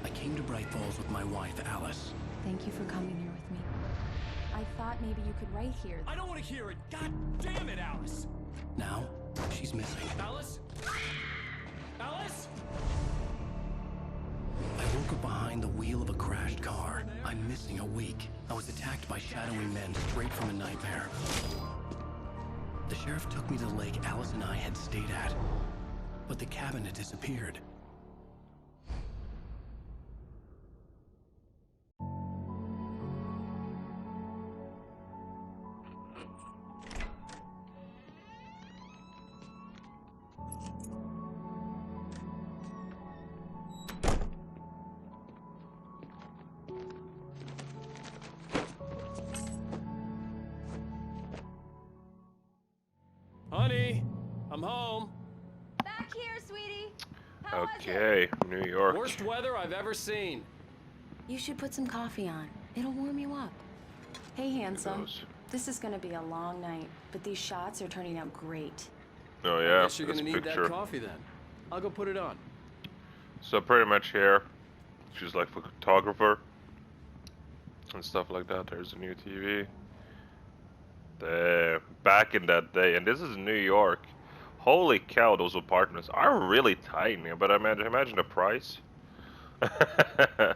I came to Bright Falls with my wife, Alice. Thank you for coming here with me. I thought maybe you could write here. I don't want to hear it! God damn it, Alice! Now, she's missing. Alice? Alice? I woke up behind the wheel of a crashed car. I'm missing a week. I was attacked by shadowy men straight from a nightmare. The sheriff took me to the lake Alice and I had stayed at, but the cabin had disappeared. Honey, I'm home. Back here, sweetie. How was it? Okay, New York. Worst weather I've ever seen. You should put some coffee on. It'll warm you up. Hey, handsome. This is gonna be a long night, but these shots are turning out great. Oh I yeah, guess you're this gonna need picture. that coffee then. I'll go put it on. So pretty much here, she's like a photographer and stuff like that. There's a new TV. Back in that day, and this is New York. Holy cow, those apartments are really tiny, but imagine the price. Let's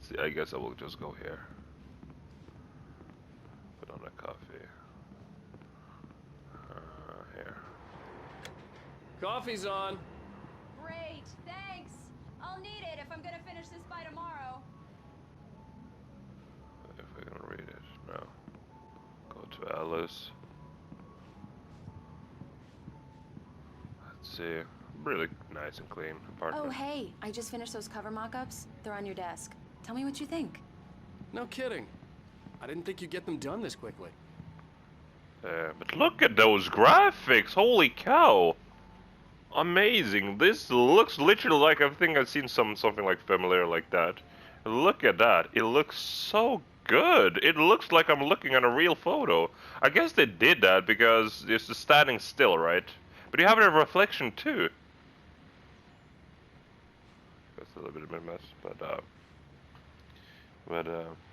see, I guess I will just go here. Put on a coffee. Here. Coffee's on. Great, thanks. I'll need it if I'm gonna finish this by tomorrow. If I can read it, no. Go to Alice. Let's see. Really nice and clean apartment. Oh, hey, I just finished those cover mock-ups. They're on your desk. Tell me what you think. No kidding. I didn't think you'd get them done this quickly. But look at those graphics! Holy cow! Amazing! This looks literally like I think I've seen something like familiar like that. Look at that! It looks so good! It looks like I'm looking at a real photo. I guess they did that because it's just standing still, right? But you have a reflection too. That's a little bit of a mess, but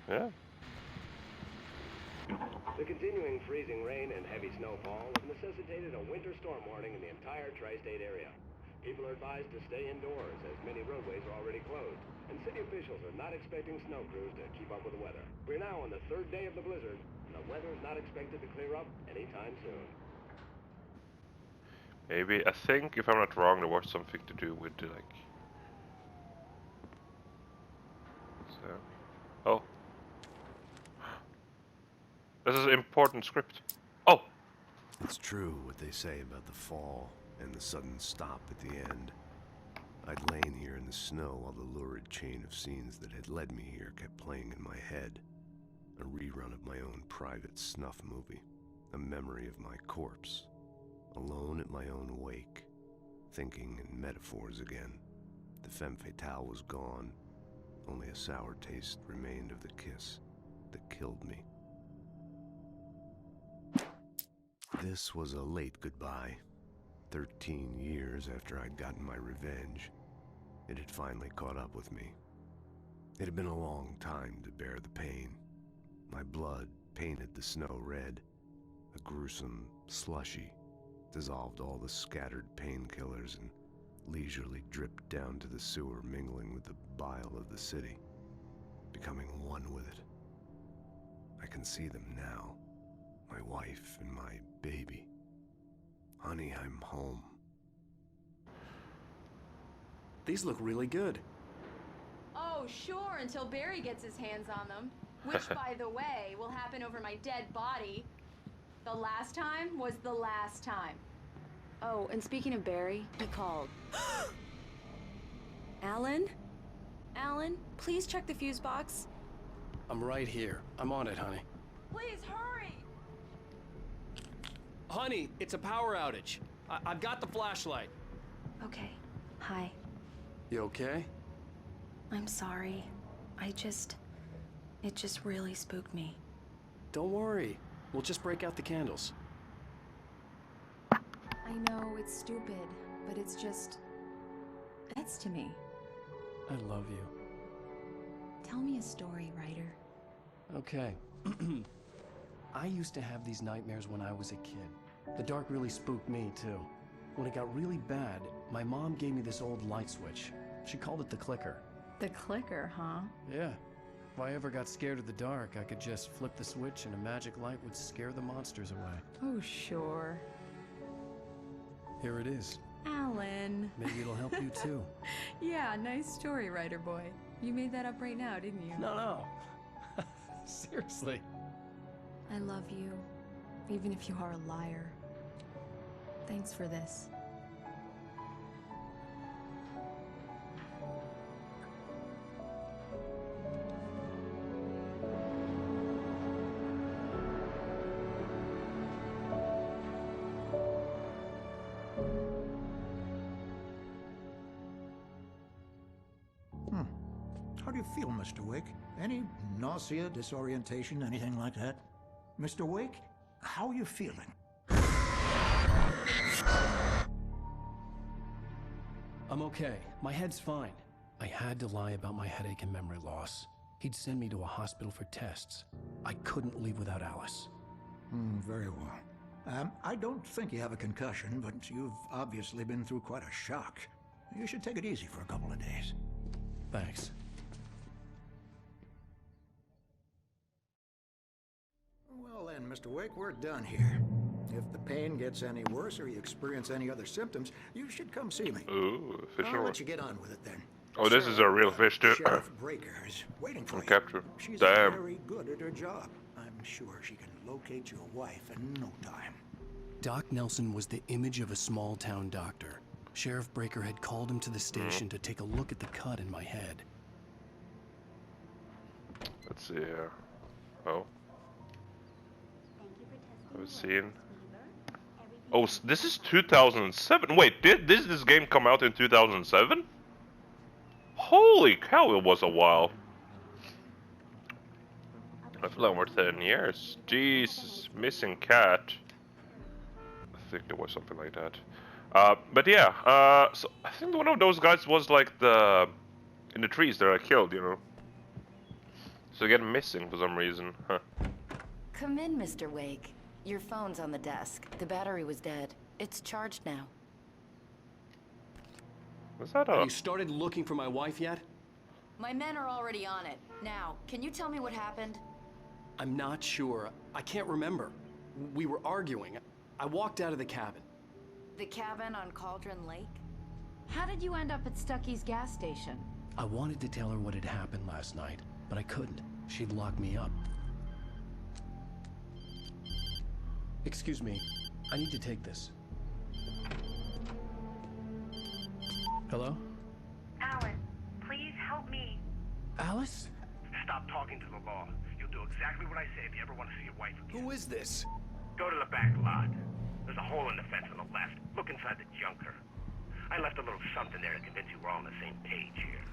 yeah. The continuing freezing rain and heavy snowfall have necessitated a winter storm warning in the entire tri-state area. People are advised to stay indoors as many roadways are already closed, and city officials are not expecting snow crews to keep up with the weather. We're now on the third day of the blizzard, and the weather is not expected to clear up anytime soon. Maybe, I think, if I'm not wrong, there was something to do with the, like... So... Oh. This is an important script. Oh! It's true what they say about the fall and the sudden stop at the end. I'd lain here in the snow while the lurid chain of scenes that had led me here kept playing in my head. A rerun of my own private snuff movie. A memory of my corpse. Alone at my own wake. Thinking in metaphors again. The femme fatale was gone. Only a sour taste remained of the kiss that killed me. This was a late goodbye. 13 years after I'd gotten my revenge, it had finally caught up with me. It had been a long time to bear the pain. My blood painted the snow red. A gruesome slushy dissolved all the scattered painkillers and leisurely dripped down to the sewer, mingling with the bile of the city, becoming one with it. I can see them now. My wife and my baby. Honey, I'm home. These look really good. Oh, sure, until Barry gets his hands on them. Which, by the way, will happen over my dead body. The last time was the last time. Oh, and speaking of Barry, he called. Alen? Alen, please check the fuse box. I'm right here. I'm on it, honey. Please hurry! Honey, it's a power outage. I've got the flashlight. Okay. Hi. You okay? I'm sorry. It just really spooked me. Don't worry. We'll just break out the candles. I know it's stupid, but it's just... That's to me. I love you. Tell me a story, writer. Okay. I used to have these nightmares when I was a kid. The dark really spooked me, too. When it got really bad, my mom gave me this old light switch. She called it the clicker. The clicker, huh? Yeah. If I ever got scared of the dark, I could just flip the switch and a magic light would scare the monsters away. Oh, sure. Here it is. Alan. Maybe it'll help you, too. Yeah, nice story, writer boy. You made that up right now, didn't you? No. Seriously. I love you, even if you are a liar. Thanks for this. How do you feel, Mr. Wake? Any nausea, disorientation, anything like that? Mr. Wake, how are you feeling? I'm okay. My head's fine. I had to lie about my headache and memory loss. He'd send me to a hospital for tests. I couldn't leave without Alice. Very well. I don't think you have a concussion, but you've obviously been through quite a shock. You should take it easy for a couple of days. Thanks. Well then, Mr. Wake, we're done here. If the pain gets any worse or you experience any other symptoms, you should come see me. Ooh, fish I'll on. let you get on with it then. Oh, this is a real fish too. Sheriff Breaker is waiting for you. Capture. She's Damn. very good at her job. I'm sure she can locate your wife in no time. Doc Nelson was the image of a small-town doctor. Sheriff Breaker had called him to the station to take a look at the cut in my head. Let's see here. Oh. I was seeing. Oh, this is 2007. Wait, did this game come out in 2007? Holy cow, it was a while. I feel like over 10 years. Jesus, missing cat. I think there was something like that. But yeah, so I think one of those guys was like in the trees that I killed, you know. So they get missing for some reason, huh? Come in, Mr. Wake. Your phone's on the desk. The battery was dead. It's charged now. Was that Have you started looking for my wife yet? My men are already on it. Now, can you tell me what happened? I'm not sure. I can't remember. We were arguing. I walked out of the cabin. The cabin on Cauldron Lake? How did you end up at Stucky's gas station? I wanted to tell her what had happened last night, but I couldn't. She'd lock me up. Excuse me. I need to take this. Hello? Alan, please help me. Alice? Stop talking to the law. You'll do exactly what I say if you ever want to see your wife again. Who is this? Go to the back lot. There's a hole in the fence on the left. Look inside the junker. I left a little something there to convince you we're all on the same page here.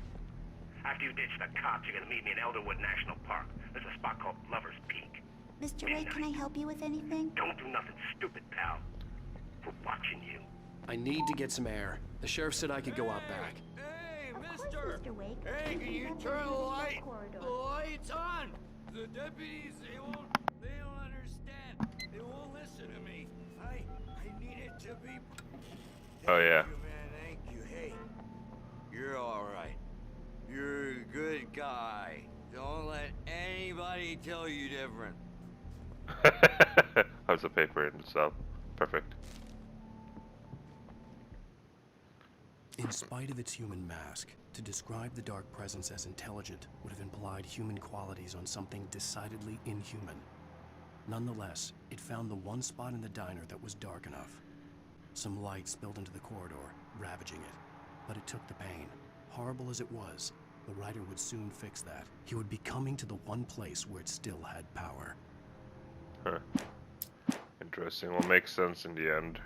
After you ditch the cops, you're gonna meet me in Elderwood National Park. There's a spot called Lover's Peak. Mr. Wake, can I help you with anything? Don't do nothing stupid, pal. We're watching you. I need to get some air. The sheriff said I could go out back. Hey, Of mister! course, Mr. Wake. Hey, can you turn the light? Corridor. The light's on! The deputies, they don't understand. They won't listen to me. I need it to be... Oh, yeah. Thank you, man, thank you. Hey, you're alright. You're a good guy. Don't let anybody tell you different. How's the paper in itself? Perfect. In spite of its human mask, to describe the dark presence as intelligent would have implied human qualities on something decidedly inhuman. Nonetheless, it found the one spot in the diner that was dark enough. Some light spilled into the corridor, ravaging it. But it took the pain. Horrible as it was, the writer would soon fix that. He would be coming to the one place where it still had power. Huh. Interesting. Well, makes sense in the end.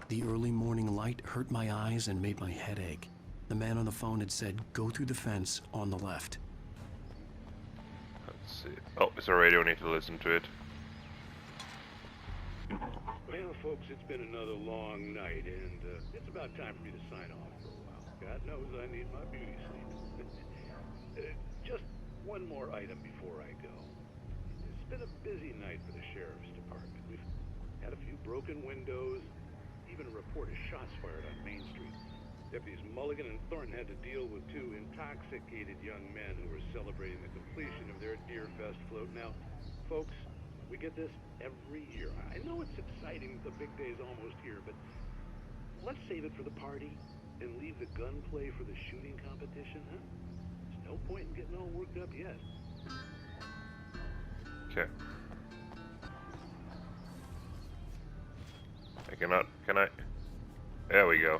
The early morning light hurt my eyes and made my head ache. The man on the phone had said, go through the fence on the left. Let's see. Oh, it's a radio. I need to listen to it. Well, folks, it's been another long night, and it's about time for me to sign off for a while. God knows I need my beauty sleep. Just one more item before I go. It's been a busy night for the sheriff's department. We've had a few broken windows, even a report of shots fired on Main Street. Deputies Mulligan and Thornton had to deal with two intoxicated young men who were celebrating the completion of their Deer Fest float. Now, folks, we get this every year. I know it's exciting, the big day's almost here, but let's save it for the party and leave the gunplay for the shooting competition, huh? There's no point in getting all worked up yet. Okay. Can I? There we go.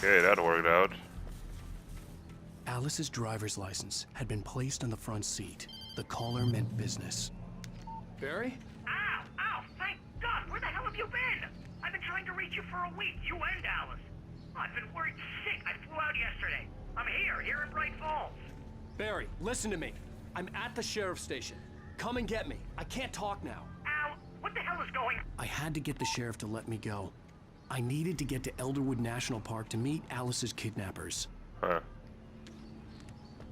Okay, that worked out. Alice's driver's license had been placed on the front seat. The caller meant business. Barry? Ow! Ow! Thank God! Where the hell have you been? I've been trying to reach you for a week, you and Alice. I've been worried sick. I flew out yesterday. I'm here in Bright Falls. Barry, listen to me. I'm at the sheriff's station. Come and get me. I can't talk now. Al, what the hell is going on? I had to get the sheriff to let me go. I needed to get to Elderwood National Park to meet Alice's kidnappers. Huh.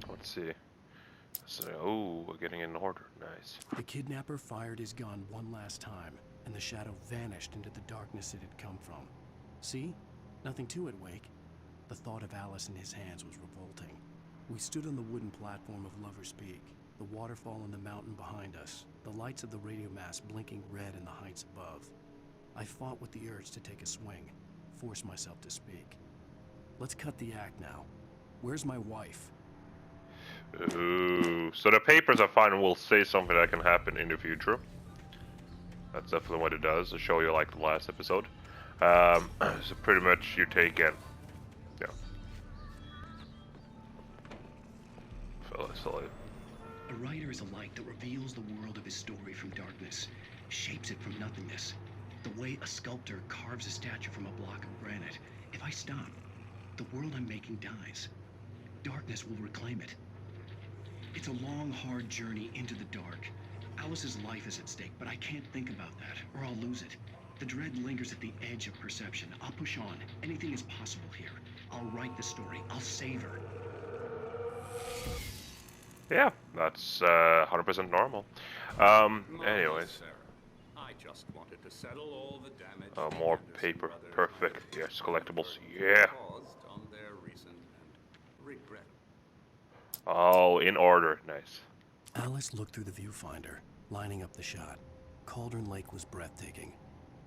Let's see. So, oh, we're getting in order. Nice. The kidnapper fired his gun one last time, and the shadow vanished into the darkness it had come from. See? Nothing to it, Wake. The thought of Alice in his hands was revolting. We stood on the wooden platform of Lover's Peak, the waterfall in the mountain behind us, the lights of the radio mast blinking red in the heights above. I fought with the urge to take a swing, force myself to speak. Let's cut the act now. Where's my wife? Ooh. So the papers are fine and will say something that can happen in the future. That's definitely what it does, to show you like the last episode. So pretty much you take in. Yeah. A writer is a light that reveals the world of his story from darkness, shapes it from nothingness. The way a sculptor carves a statue from a block of granite. If I stop, the world I'm making dies. Darkness will reclaim it. It's a long, hard journey into the dark. Alice's life is at stake, but I can't think about that, or I'll lose it. The dread lingers at the edge of perception. I'll push on. Anything is possible here. I'll write the story. I'll save her. Yeah, that's 100% normal. Anyways. I just wanted to settle all the damage. Oh, more paper. Perfect. Yes, collectibles. Yeah. Caused on their reason and regret. Oh, in order. Nice. Alice looked through the viewfinder, lining up the shot. Cauldron Lake was breathtaking.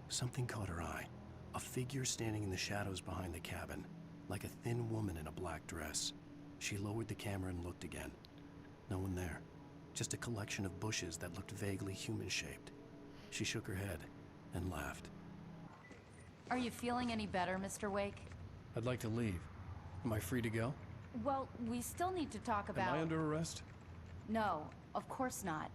Something caught her eye. A figure standing in the shadows behind the cabin, like a thin woman in a black dress. She lowered the camera and looked again. No one there. Just a collection of bushes that looked vaguely human-shaped. She shook her head and laughed. Are you feeling any better, Mr. Wake? I'd like to leave. Am I free to go? Well, we still need to talk about... Am I under arrest? No, of course not.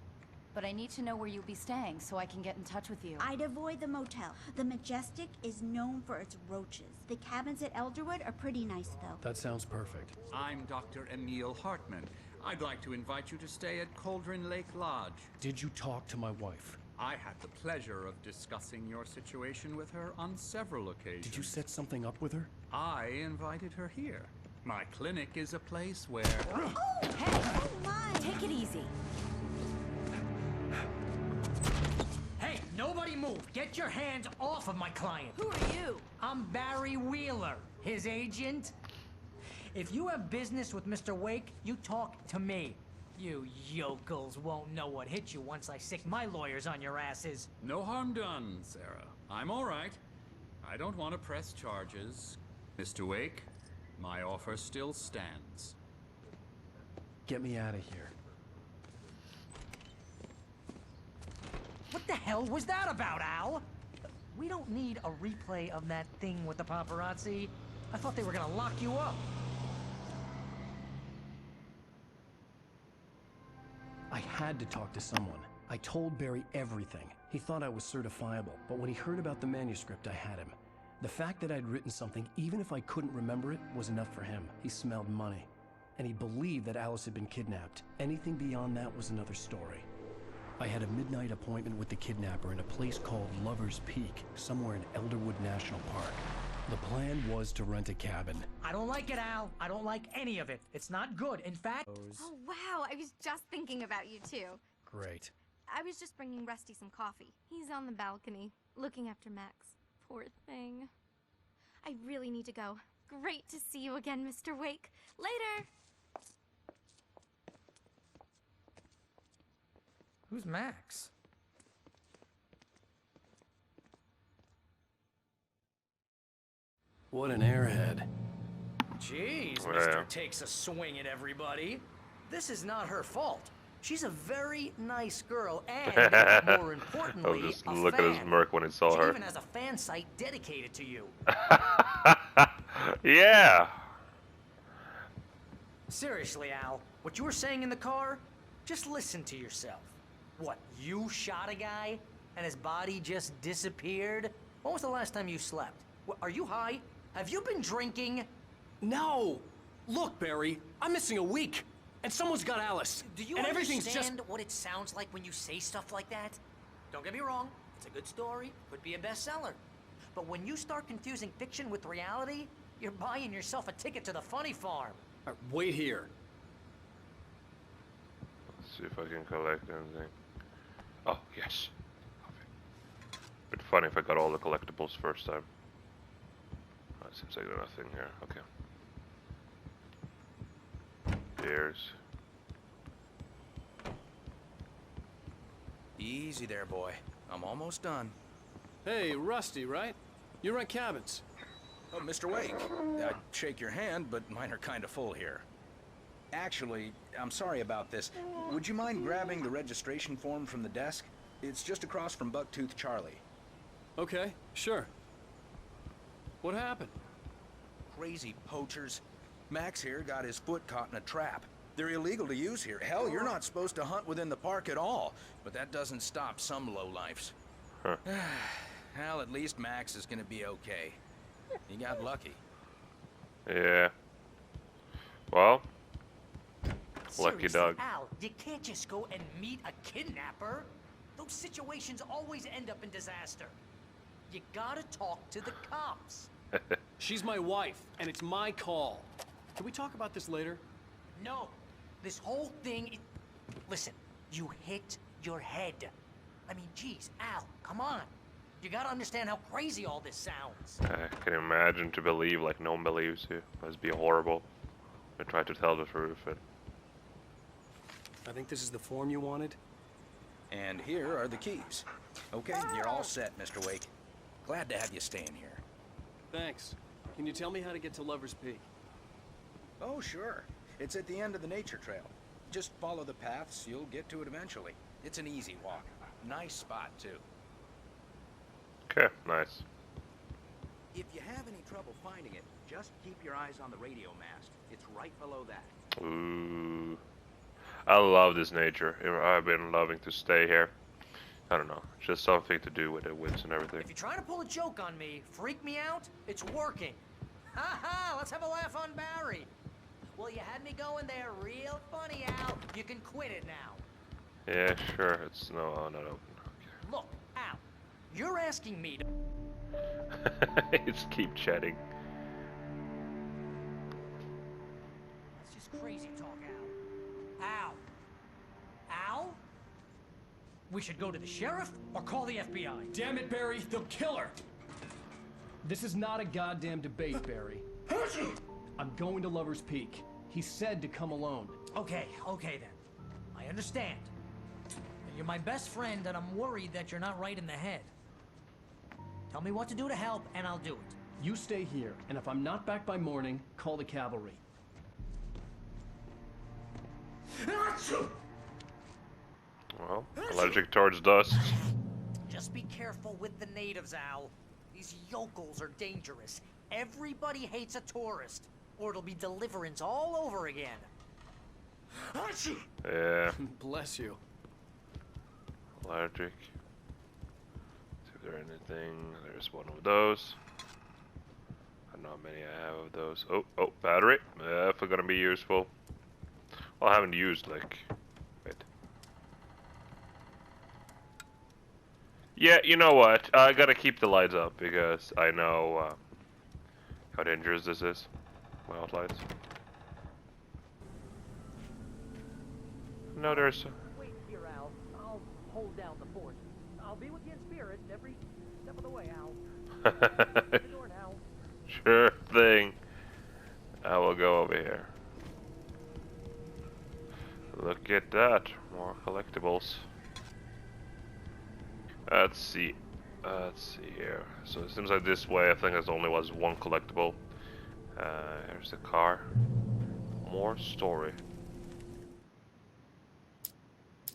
But I need to know where you'll be staying so I can get in touch with you. I'd avoid the motel. The Majestic is known for its roaches. The cabins at Elderwood are pretty nice, though. That sounds perfect. I'm Dr. Emil Hartman. I'd like to invite you to stay at Cauldron Lake Lodge. Did you talk to my wife? I had the pleasure of discussing your situation with her on several occasions. Did you set something up with her? I invited her here. My clinic is a place where... Oh, hey! Oh, my! Take it easy. Hey, nobody move! Get your hands off of my client! Who are you? I'm Barry Wheeler, his agent. If you have business with Mr. Wake, you talk to me. You yokels won't know what hit you once I sick my lawyers on your asses. No harm done, Sarah. I'm all right. I don't want to press charges. Mr. Wake, my offer still stands. Get me out of here. What the hell was that about, Al? We don't need a replay of that thing with the paparazzi. I thought they were gonna lock you up. I had to talk to someone. I told Barry everything. He thought I was certifiable, but when he heard about the manuscript, I had him. The fact that I'd written something, even if I couldn't remember it, was enough for him. He smelled money. And he believed that Alice had been kidnapped. Anything beyond that was another story. I had a midnight appointment with the kidnapper in a place called Lover's Peak, somewhere in Elderwood National Park. The plan was to rent a cabin. I don't like it, Al. I don't like any of it. It's not good. In fact... Oh, wow. I was just thinking about you, too. Great. I was just bringing Rusty some coffee. He's on the balcony, looking after Max. Poor thing. I really need to go. Great to see you again, Mr. Wake. Later! Who's Max? What an airhead. Jeez, Well. Mr. Takes a swing at everybody. This is not her fault. She's a very nice girl, and more importantly, I'll just a look fan. at his smirk when he saw She her. even has a fan site dedicated to you. Yeah. Seriously, Al, what you were saying in the car, just listen to yourself. What, you shot a guy, and his body just disappeared? When was the last time you slept? What, are you high? Have you been drinking? No! Look, Barry, I'm missing a week, and someone's got Alice. Do you and everything's understand just... what it sounds like when you say stuff like that? Don't get me wrong, it's a good story, could be a bestseller. But when you start confusing fiction with reality, you're buying yourself a ticket to the funny farm. Wait here. Let's see if I can collect anything. Oh, yes. Okay. Bit funny if I got all the collectibles first time. Oh, it seems like there's nothing here. Okay. Beers. Easy there, boy. I'm almost done. Hey, Rusty, right? You rent cabins. Oh, Mr. Wake. I'd shake your hand, but mine are kind of full here. Actually, I'm sorry about this. Would you mind grabbing the registration form from the desk? It's just across from Bucktooth Charlie. Okay, sure. What happened? Crazy poachers. Max here got his foot caught in a trap. They're illegal to use here. Hell, you're not supposed to hunt within the park at all. But that doesn't stop some lowlifes. Huh. Well, at least Max is gonna be okay. He got lucky. Yeah. Well. Lucky Seriously, dog. Al, you can't just go and meet a kidnapper. Those situations always end up in disaster. You gotta talk to the cops. She's my wife, and it's my call. Can we talk about this later? No, this whole thing... Listen, you hit your head. I mean, geez, Al, come on. You gotta understand how crazy all this sounds. I can imagine to believe like no one believes you. Must be horrible. I try to tell the truth. And... I think this is the form you wanted. And here are the keys. Okay, you're all set, Mr. Wake. Glad to have you staying here. Thanks. Can you tell me how to get to Lover's Peak? Oh, sure. It's at the end of the nature trail. Just follow the paths, you'll get to it eventually. It's an easy walk. Nice spot, too. Okay, nice. If you have any trouble finding it, just keep your eyes on the radio mast. It's right below that. Ooh. I love this nature. I've been loving to stay here. I don't know. Just something to do with the woods and everything. If you're trying to pull a joke on me, freak me out, it's working. Ha ha, let's have a laugh on Barry. Well, you had me going there real funny, Al. You can quit it now. Yeah, sure. It's not open. Okay. Look, Al, you're asking me to... It's keep chatting. That's just crazy talk, Al. Al? We should go to the sheriff or call the FBI. Damn it, Barry, they'll kill her! This is not a goddamn debate, Barry. I'm going to Lover's Peak. He said to come alone. Okay then. I understand. You're my best friend, and I'm worried that you're not right in the head. Tell me what to do to help, and I'll do it. You stay here, and if I'm not back by morning, call the cavalry. Well, allergic towards dust. Just be careful with the natives, Al. These yokels are dangerous. Everybody hates a tourist, or it'll be Deliverance all over again. Yeah. Bless you. Allergic. See if there's anything. There's one of those. I don't know how many I have of those. Oh, battery. If they're gonna be useful. Well, I haven't used like. Wait. Yeah, you know what? I gotta keep the lights up because I know how dangerous this is without lights. No, there's. Wait here, Al. I'll hold down the fort. I'll be with you in spirit every step of the way, Al. The door now. Sure thing. I will go over here. Look at that. More collectibles. Let's see. Let's see here. So it seems like this way, I think there only was one collectible. Here's the car. More story.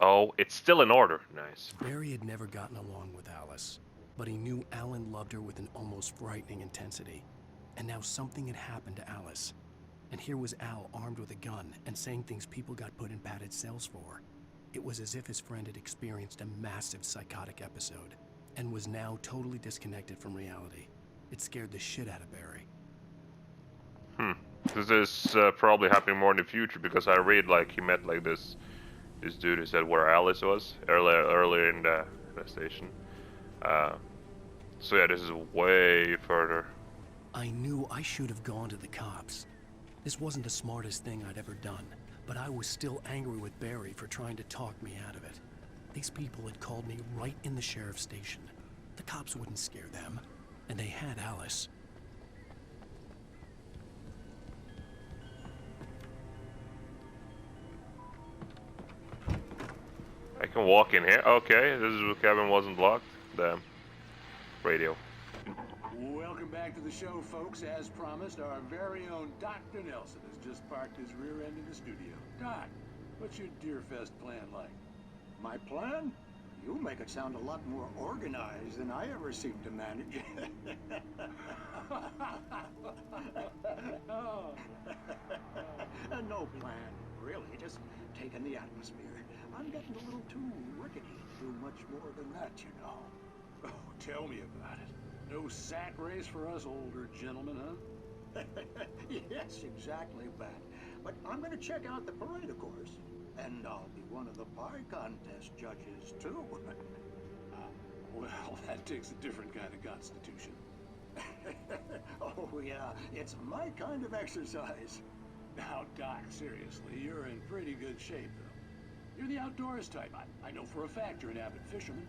Oh, it's still in order. Nice. Barry had never gotten along with Alice, but he knew Alen loved her with an almost frightening intensity. And now something had happened to Alice. And here was Al armed with a gun and saying things people got put in padded cells for. It was as if his friend had experienced a massive psychotic episode and was now totally disconnected from reality. It scared the shit out of Barry. This is probably happening more in the future because I read like he met like this dude who said where Alice was earlier in the station. So yeah, this is way further. I knew I should have gone to the cops. This wasn't the smartest thing I'd ever done, but I was still angry with Barry for trying to talk me out of it. These people had called me right in the sheriff's station. The cops wouldn't scare them, and they had Alice. I can walk in here. Okay, this is the cabin wasn't locked. Damn. Radio. Welcome back to the show, folks. As promised, our very own Dr. Nelson has just parked his rear end in the studio. Doc, what's your Deerfest plan like? My plan? You make it sound a lot more organized than I ever seem to manage. No plan, really. Just taking the atmosphere. I'm getting a little too rickety to do much more than that, you know. Oh, tell me about it. No sack race for us older gentlemen, huh? Yes, exactly, Bat. But I'm going to check out the parade, of course. And I'll be one of the pie contest judges, too. Well, that takes a different kind of constitution. Oh, yeah. It's my kind of exercise. Now, Doc, seriously, you're in pretty good shape, though. You're the outdoors type. I know for a fact you're an avid fisherman.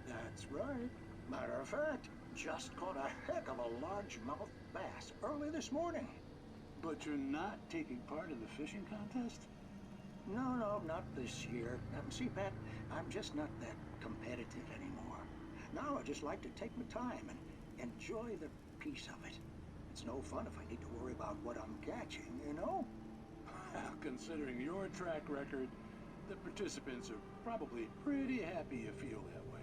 That's right. Matter of fact, just caught a heck of a largemouth bass early this morning. But you're not taking part in the fishing contest? No, not this year. See, Pat, I'm just not that competitive anymore. Now I just like to take my time and enjoy the piece of it. It's no fun if I need to worry about what I'm catching, you know? Considering your track record, the participants are probably pretty happy you feel that way.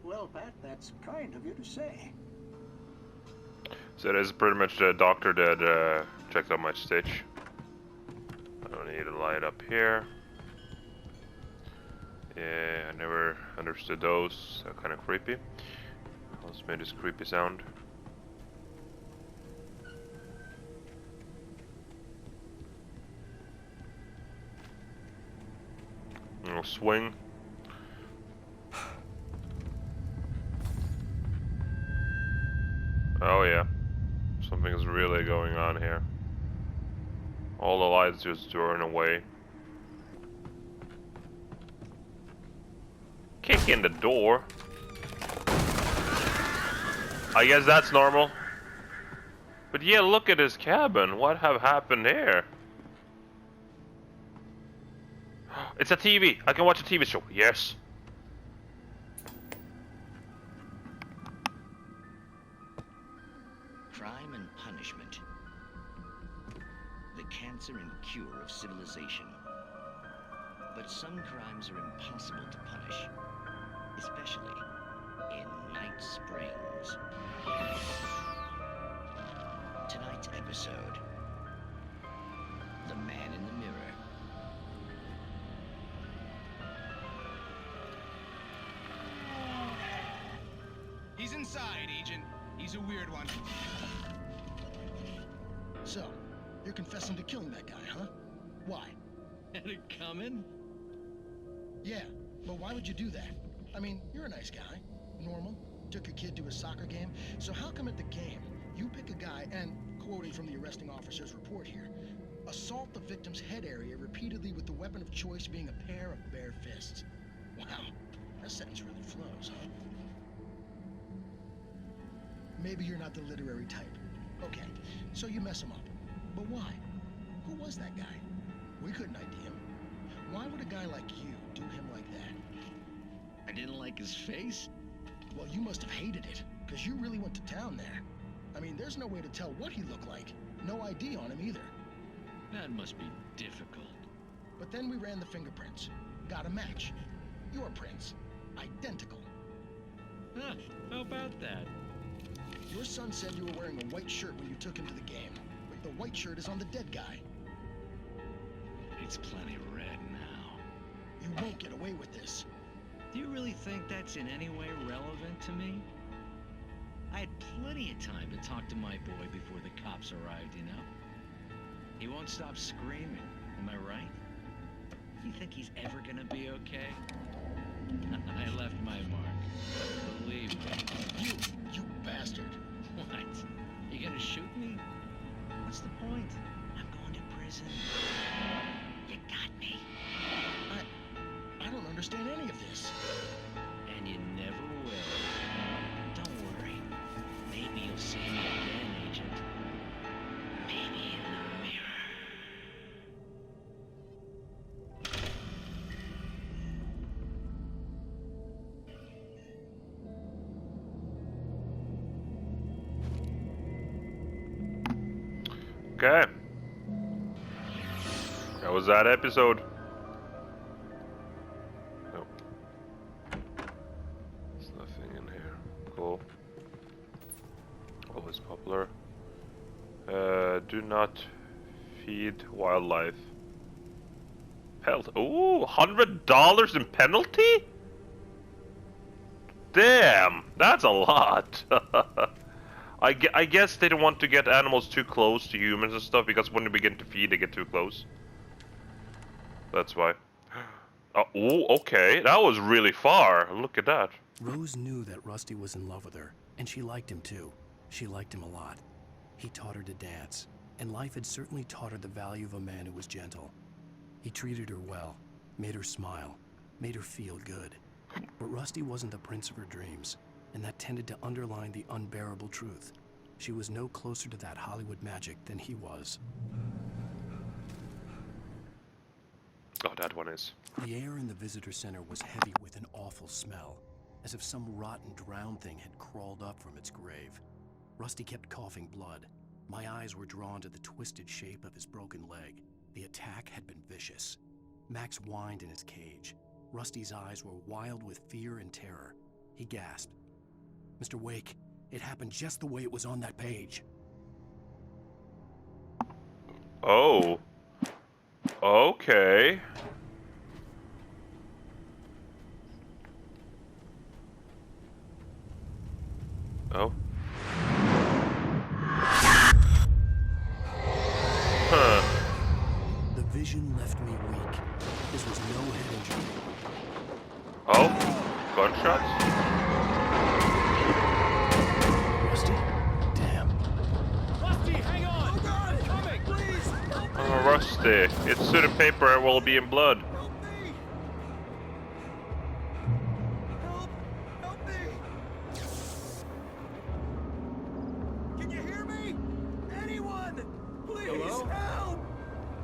Well, Pat, that's kind of you to say. So that is pretty much the doctor that checked out my stitch. I don't need a light up here. Yeah, I never understood those. They're kind of creepy. Let's make this creepy sound. I'll swing. Oh yeah, something's really going on here. All the lights just turn away. Kick in the door. I guess that's normal. But yeah, look at his cabin. What have happened here? It's a TV. I can watch a TV show. Yes. Crime and punishment. The cancer and cure of civilization. But some crimes are impossible to punish, especially in Night Springs. Tonight's episode, The Man in the Mirror. He's inside, Agent. He's a weird one. So, you're confessing to killing that guy, huh? Why? Had it coming? Yeah, but why would you do that? I mean, you're a nice guy. Normal. Took your kid to a soccer game. So how come at the game, You pick a guy and, quoting from the arresting officer's report here, assault the victim's head area repeatedly with the weapon of choice being a pair of bare fists. Wow, that sentence really flows, huh? Maybe you're not the literary type. Okay, so you mess him up. But why? Who was that guy? We couldn't ID him. Why would a guy like you do him like that? I didn't like his face? Well, you must have hated it, because you really went to town there. I mean, there's no way to tell what he looked like. No ID on him either. That must be difficult. But then we ran the fingerprints. Got a match. Your prints. Identical. Huh, how about that? Your son said you were wearing a white shirt when you took him to the game. But the white shirt is on the dead guy. It's plenty red now. You won't get away with this. Do you really think that's in any way relevant to me? I had plenty of time to talk to my boy before the cops arrived, you know? He won't stop screaming, am I right? You think he's ever gonna be okay? I left my mark. Believe me. You bastard. What? You gonna shoot me? What's the point? I'm going to prison. You got me. I don't understand any of this. And you never will. Don't worry. Maybe you'll see me again, Agent. Maybe in the mirror. Okay. That was that episode. Nope. There's nothing in here. Cool. Always popular. Do not feed wildlife. Health. Ooh, $100 in penalty? Damn, that's a lot. I guess they don't want to get animals too close to humans and stuff, because when they begin to feed, they get too close. That's why. Oh, okay. That was really far. Look at that. Rose knew that Rusty was in love with her, and she liked him too. She liked him a lot. He taught her to dance, and life had certainly taught her the value of a man who was gentle. He treated her well, made her smile, made her feel good. But Rusty wasn't the prince of her dreams, and that tended to underline the unbearable truth. She was no closer to that Hollywood magic than he was. Oh, that one is. The air in the visitor center was heavy with an awful smell, as if some rotten drowned thing had crawled up from its grave. Rusty kept coughing blood. My eyes were drawn to the twisted shape of his broken leg. The attack had been vicious. Max whined in his cage. Rusty's eyes were wild with fear and terror. He gasped. Mr. Wake, it happened just the way it was on that page. Oh. Okay. Oh. Huh. The vision left me weak. This was no head injury. Oh, gunshots? Rusty? Damn. Rusty, hang on! Oh God! Coming! Please! Oh, Rusty. It's suit and paper will be in blood. Help me! Can you hear me? Anyone! Please Hello? help!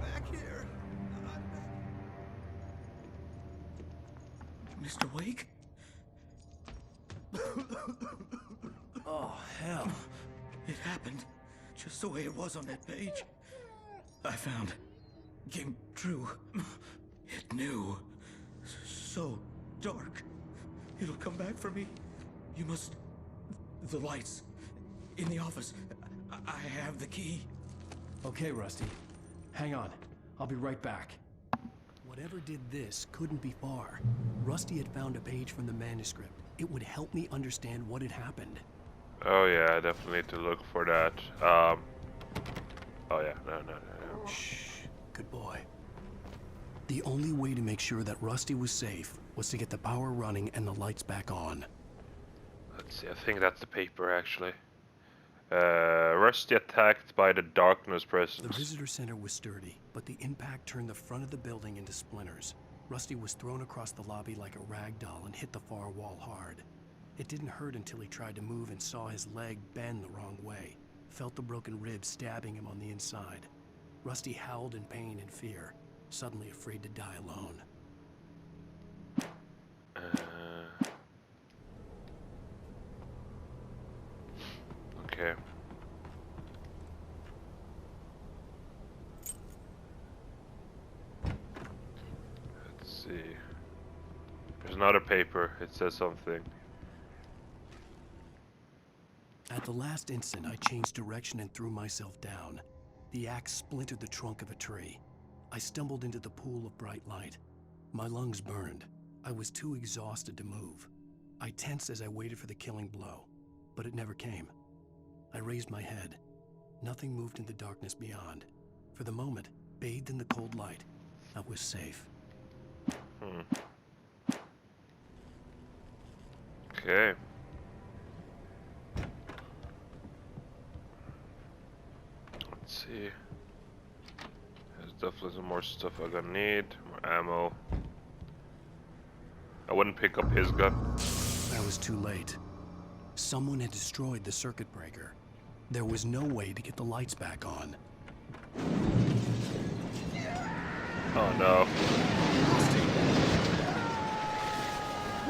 Back here. Mr. Wake? Oh, hell. It happened just the way it was on that page. I found. Came true. It knew. So dark. It'll come back for me. You must... The lights. In the office. I have the key. Okay, Rusty. Hang on. I'll be right back. Whatever did this couldn't be far. Rusty had found a page from the manuscript. It would help me understand what had happened. Oh yeah, I definitely need to look for that. Oh yeah, no. Shh, good boy. The only way to make sure that Rusty was safe was to get the power running and the lights back on. Let's see, I think that's the paper actually. Rusty attacked by the darkness The presence. visitor center was sturdy, but the impact turned the front of the building into splinters. Rusty was thrown across the lobby like a rag doll and hit the far wall hard. It didn't hurt until he tried to move and saw his leg bend the wrong way, felt the broken ribs stabbing him on the inside. Rusty howled in pain and fear, suddenly afraid to die alone. Okay. Let's see. There's another paper. It says something. At the last instant, I changed direction and threw myself down. The axe splintered the trunk of a tree. I stumbled into the pool of bright light. My lungs burned. I was too exhausted to move. I tensed as I waited for the killing blow, but it never came. I raised my head. Nothing moved in the darkness beyond. For the moment, bathed in the cold light, I was safe. Okay. Let's see. There's definitely some more stuff I'm gonna need. More ammo. I wouldn't pick up his gun. I was too late. Someone had destroyed the circuit breaker. There was no way to get the lights back on. Oh no.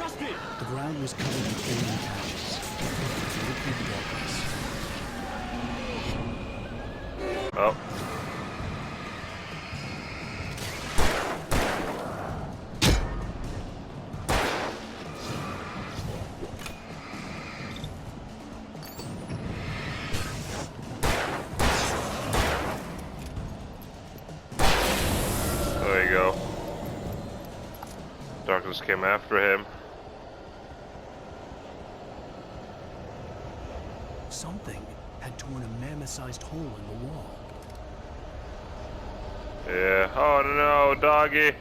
Rusty! The ground was covered in flaming patches. Liquid darkness. Oh. There you go. Darkness came after him. Something had torn a mammoth-sized hole in the wall. Yeah. Oh no, doggy.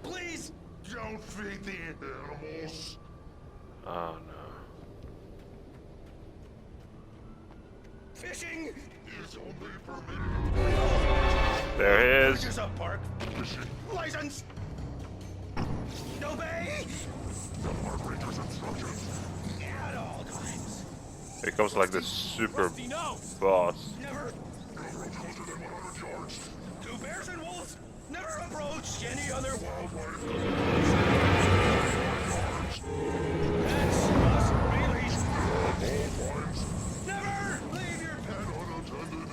Please don't feed the animals. Oh no. Fishing is only permitted. There he is. Bridges up, Park. Fishing license. Obey. The park ranger's instructions. At all times. Here comes like this super boss. Never. Never closer than 100 yards. Two bears and wolves. Never approach any other wildlife. That's us, really. At all times. Never leave your pet unattended.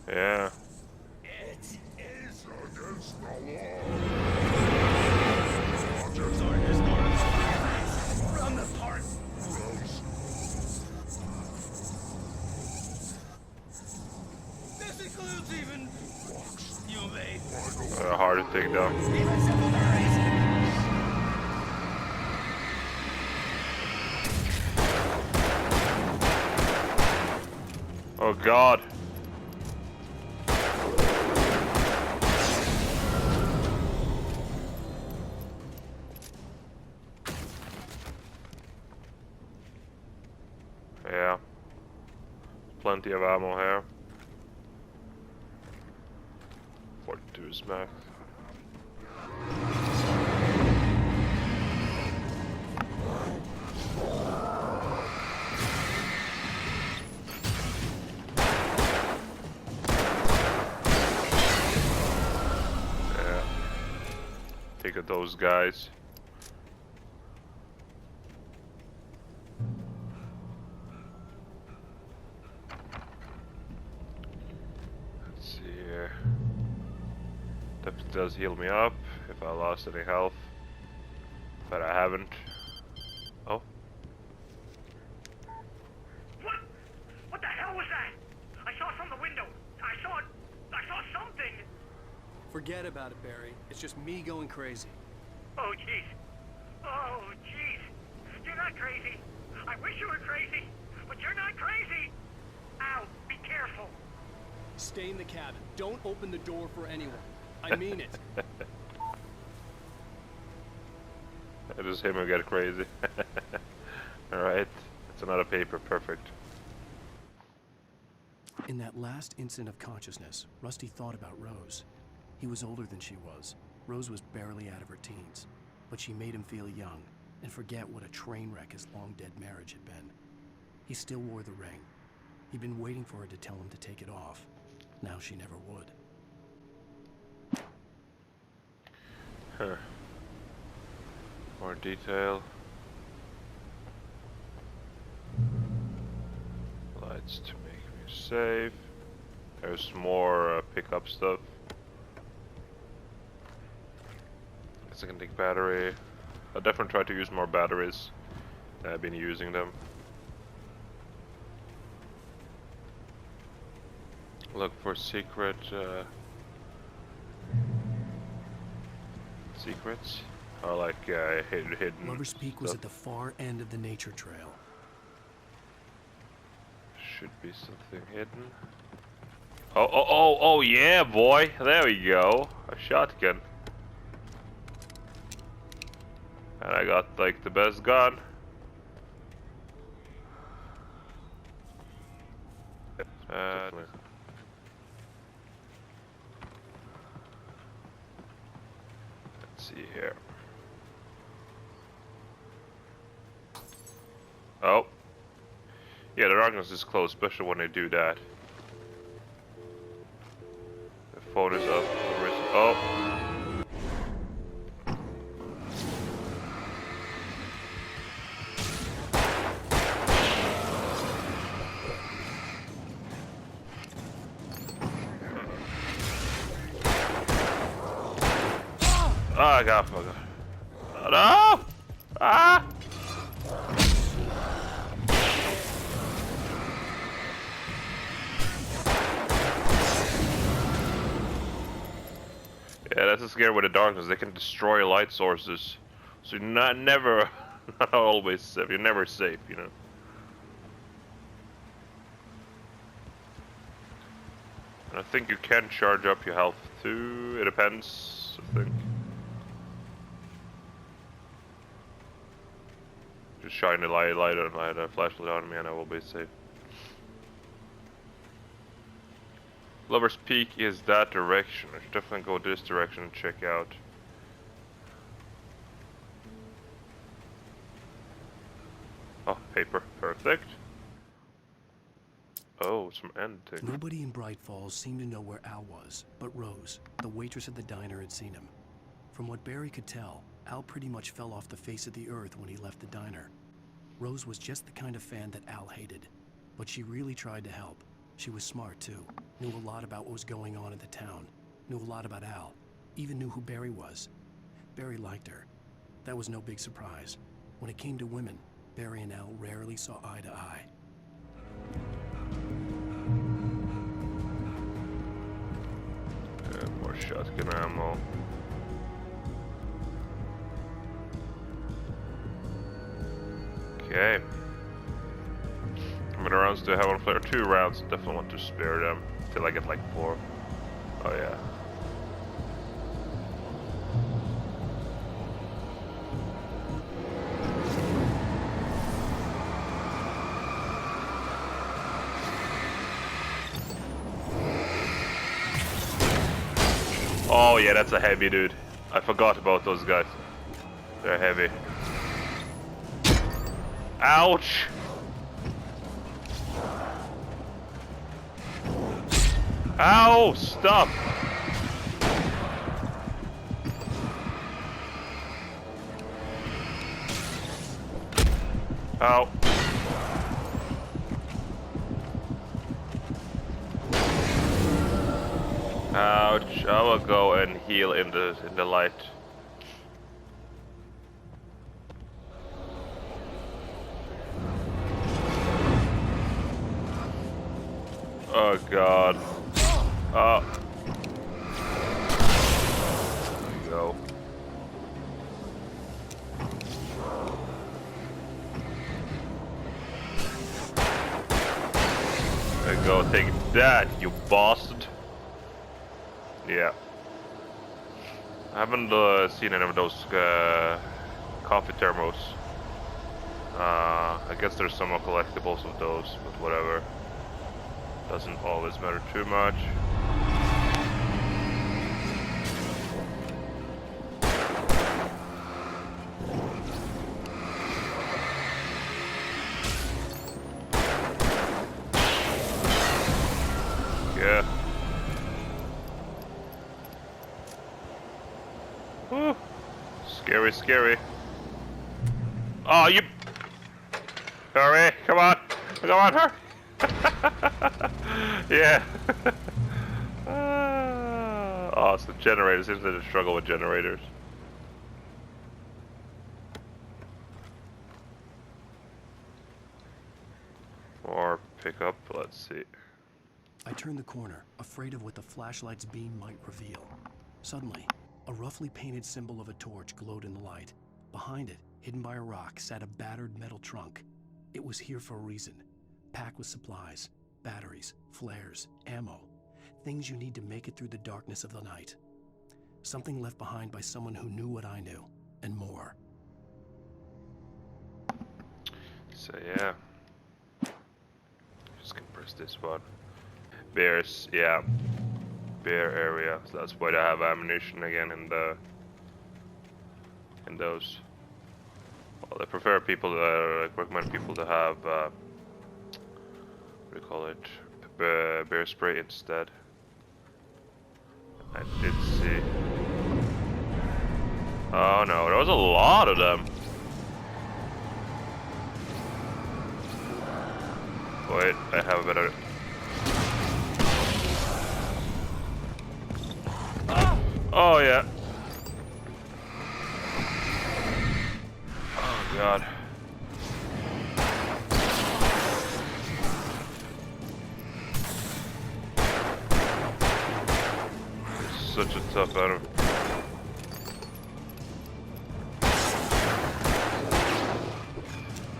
Yeah. It is against the law. Objects are his norms. Run the park. Gross. This includes even rocks. You may. Hard to take down. Even simple berries. Oh God. Yeah. Plenty of ammo here. 42 is max. Yeah. Take at those guys. That does heal me up if I lost any health, but I haven't. Oh. What? What the hell was that? I saw from the window. I saw something. Forget about it, Barry. It's just me going crazy. Oh jeez. Oh jeez. You're not crazy. I wish you were crazy, but you're not crazy. Ow, be careful. Stay in the cabin. Don't open the door for anyone. I mean it. I just hit him and get crazy. Alright, it's another paper, perfect. In that last instant of consciousness, Rusty thought about Rose. He was older than she was. Rose was barely out of her teens, but she made him feel young and forget what a train wreck his long-dead marriage had been. He still wore the ring. He'd been waiting for her to tell him to take it off. Now she never would. Huh. More detail. Lights to make me safe. There's more pickup stuff. Guess I can take battery. I'll definitely try to use more batteries. I've been using them. Look for secret secrets, or like hidden. Lover's Peak was stuff. at the far end of the nature trail. Should be something hidden. Oh yeah, boy! There we go. A shotgun. And I got like the best gun. Let's see here. Oh. Yeah, the darkness is close, especially when they do that. The phone is up. Oh. Oh, I got fucked. Oh, no! Ah! Yeah, that's the scare with the darkness. They can destroy light sources, so you're not always safe. You're never safe, you know. And I think you can charge up your health too. It depends, I think. Just shine a light on a flashlight on me, and I will be safe. Lover's Peak is that direction. I should definitely go this direction and check out. Oh, paper. Perfect. Oh, some end thing. Nobody in Bright Falls seemed to know where Al was, but Rose, the waitress at the diner, had seen him. From what Barry could tell, Al pretty much fell off the face of the earth when he left the diner. Rose was just the kind of fan that Al hated, but she really tried to help. She was smart too, knew a lot about what was going on in the town, knew a lot about Al, even knew who Barry was. Barry liked her. That was no big surprise. When it came to women, Barry and Al rarely saw eye to eye. More shotgun ammo. Okay. How many rounds do I have on flare? 2 rounds. Definitely want to spare them till I get like 4. Oh yeah. Oh yeah, that's a heavy dude. I forgot about those guys. They're heavy. Ouch! Ow! Stop! Ow. Ouch. I will go and heal in the light. Oh god. Oh. There you go. There you go, take that, you bastard. Yeah. I haven't seen any of those coffee thermos. I guess there's some more collectibles of those, but whatever. Doesn't always matter too much. Yeah. Whew. Scary, scary. Oh, you... Hurry, come on. Come on, hurry. Yeah. Oh, so generators. Seems like a struggle with generators. Or pick up, let's see. I turned the corner, afraid of what the flashlight's beam might reveal. Suddenly, a roughly painted symbol of a torch glowed in the light. Behind it, hidden by a rock, sat a battered metal trunk. It was here for a reason. Packed with supplies, batteries, flares, ammo. Things you need to make it through the darkness of the night. Something left behind by someone who knew what I knew, and more. So yeah. Just gonna press this one. Bears, yeah. Bear area. So that's why they have ammunition again in those. Well, they prefer people to recommend people to have what do you call it? Bear spray instead. I did see. Oh no, there was a lot of them. Wait, I have a better. Oh yeah. Oh god. It's such a tough enemy.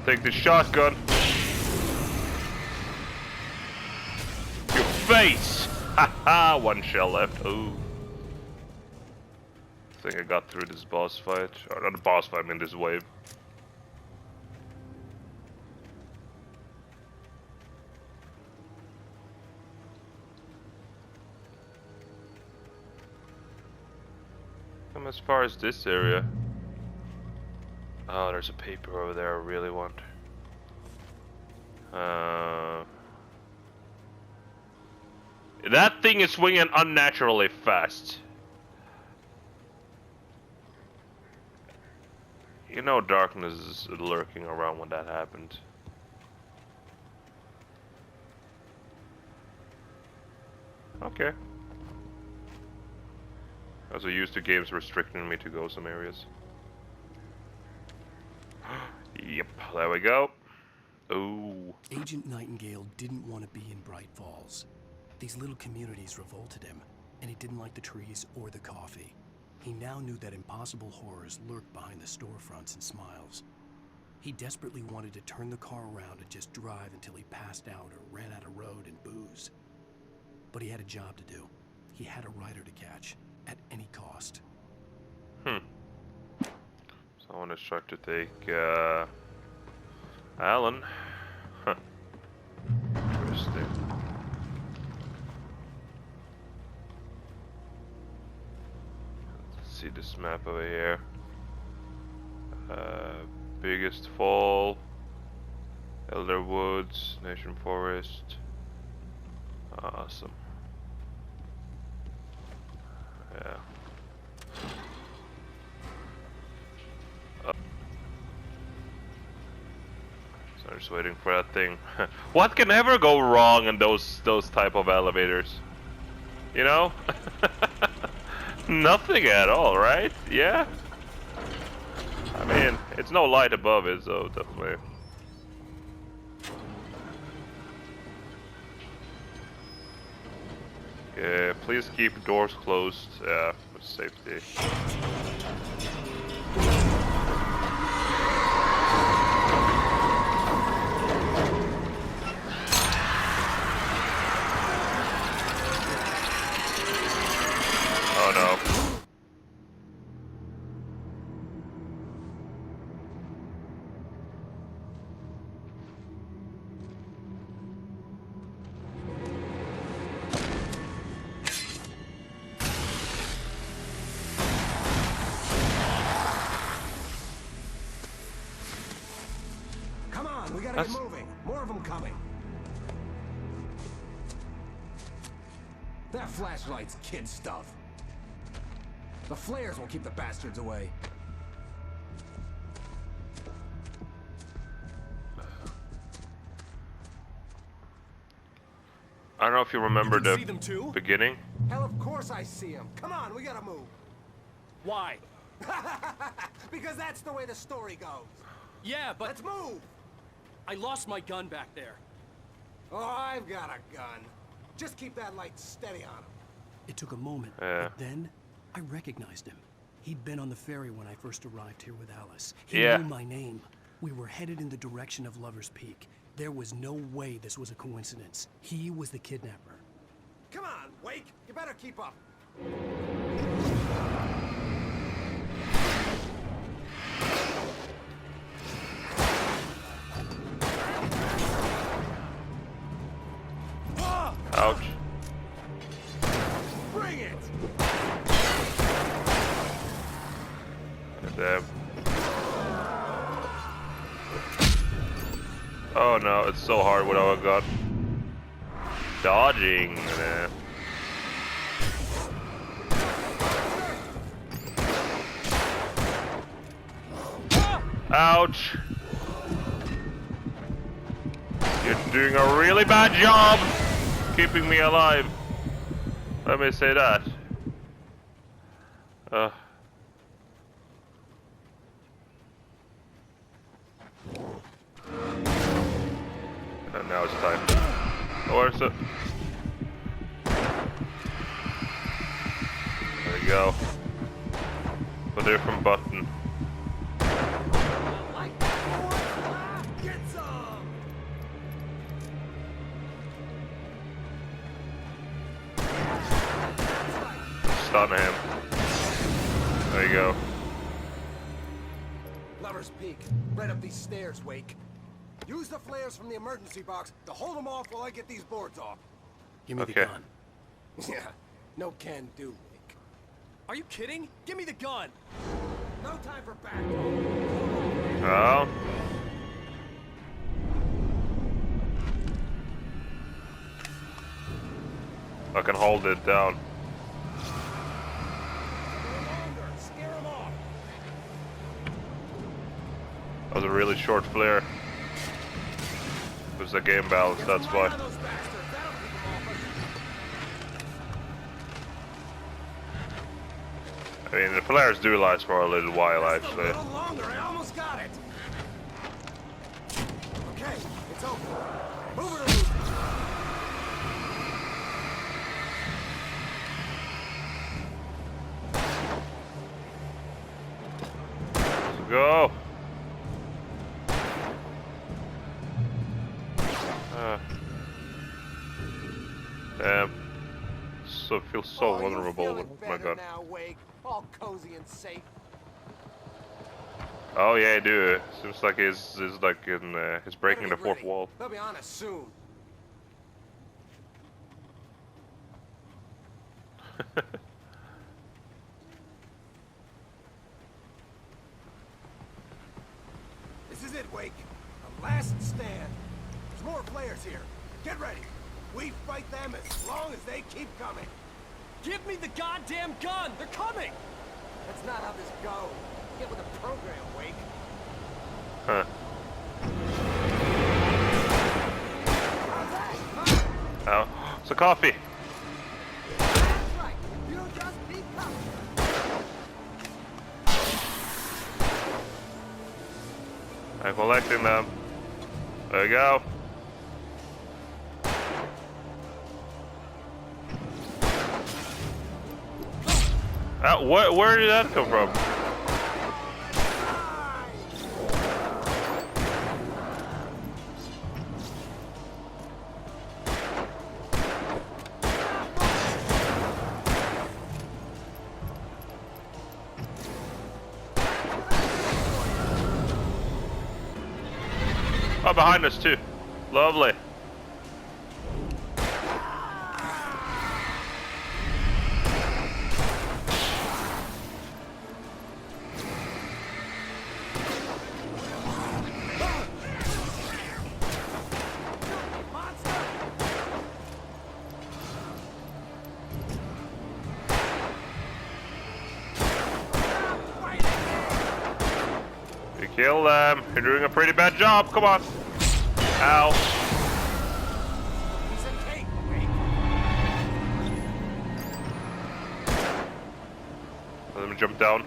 Take the shotgun. Your face! Haha, one shell left. Ooh. I think I got through this boss fight. Or not the boss fight, I mean this wave. Come as far as this area. Oh, there's a paper over there I really want. That thing is swinging unnaturally fast. You know darkness is lurking around when that happened. Okay. I was used to games restricting me to go some areas. Yep, there we go. Ooh. Agent Nightingale didn't want to be in Bright Falls. These little communities revolted him, and he didn't like the trees or the coffee. He now knew that impossible horrors lurked behind the storefronts and smiles. He desperately wanted to turn the car around and just drive until he passed out or ran out of road and booze. But he had a job to do. He had a rider to catch, at any cost. So I want to try to take Alen. Huh. Interesting. Let's see this map over here. Biggest Fall, Elder Woods, Nation Forest. Awesome. Yeah. So I'm just waiting for that thing. What can ever go wrong in those type of elevators? You know? Nothing at all, right? Yeah? I mean, it's no light above it, so definitely. Yeah, please keep doors closed, yeah, for safety. Oh no. We gotta get moving. More of them coming. That flashlight's kid stuff. The flares will keep the bastards away. I don't know if you remember the see them too? beginning. Hell, of course I see them. Come on, we gotta move. Why? Because that's the way the story goes. Yeah, but... Let's move! I lost my gun back there. Oh, I've got a gun. Just keep that light steady on him. It took a moment, Yeah. but then I recognized him. He'd been on the ferry when I first arrived here with Alice. He Yeah. knew my name. We were headed in the direction of Lover's Peak. There was no way this was a coincidence. He was the kidnapper. Come on, Wake. You better keep up. Ouch. Bring it! Damn. Oh no, it's so hard without a gun. Dodging. Ouch. You're doing a really bad job keeping me alive. Let me say that. And now it's time. Where's it? There you go. A different button. Get some! Stun him. There you go. Lover's Peak. Right up these stairs, Wake. Use the flares from the emergency box to hold them off while I get these boards off. Give me the gun. Yeah, no can do, Wake. Are you kidding? Give me the gun! No time for back. Oh. I can hold it down. Scare them off. That was a really short flare. It was a game balance, that's why. I mean, the flares do last for a little while, actually. A little longer, I almost got it. Okay, it's over. Move it along. Let's go. Damn. So feel so vulnerable with my gun. Now, Wake. All cozy and safe. Oh yeah, I do. Seems like he's like in he's breaking the fourth wall. They'll be on us soon. This is it, Wake. The last stand. There's more players here. Get ready. We fight them as long as they keep coming. Give me the goddamn gun! They're coming! That's not how this goes. Get with the program, Wake. Huh. Oh, it's a coffee. That's right. You just keep coming. I'm collecting them. There you go. Where did that come from? Oh, behind us too. Lovely. Kill them. You're doing a pretty bad job. Come on. Ow. Piece of cake, Wake. Let me jump down.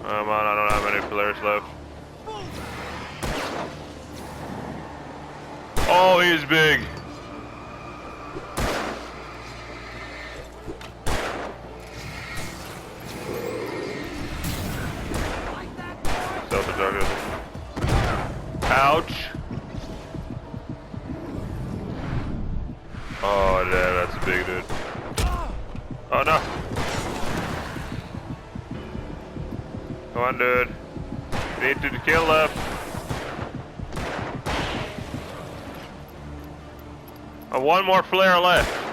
Come on, I don't have any players left. Oh, he's big. Ouch. Oh, yeah, that's a big dude. Oh, no. Come on, dude. We need to kill them. One more flare left.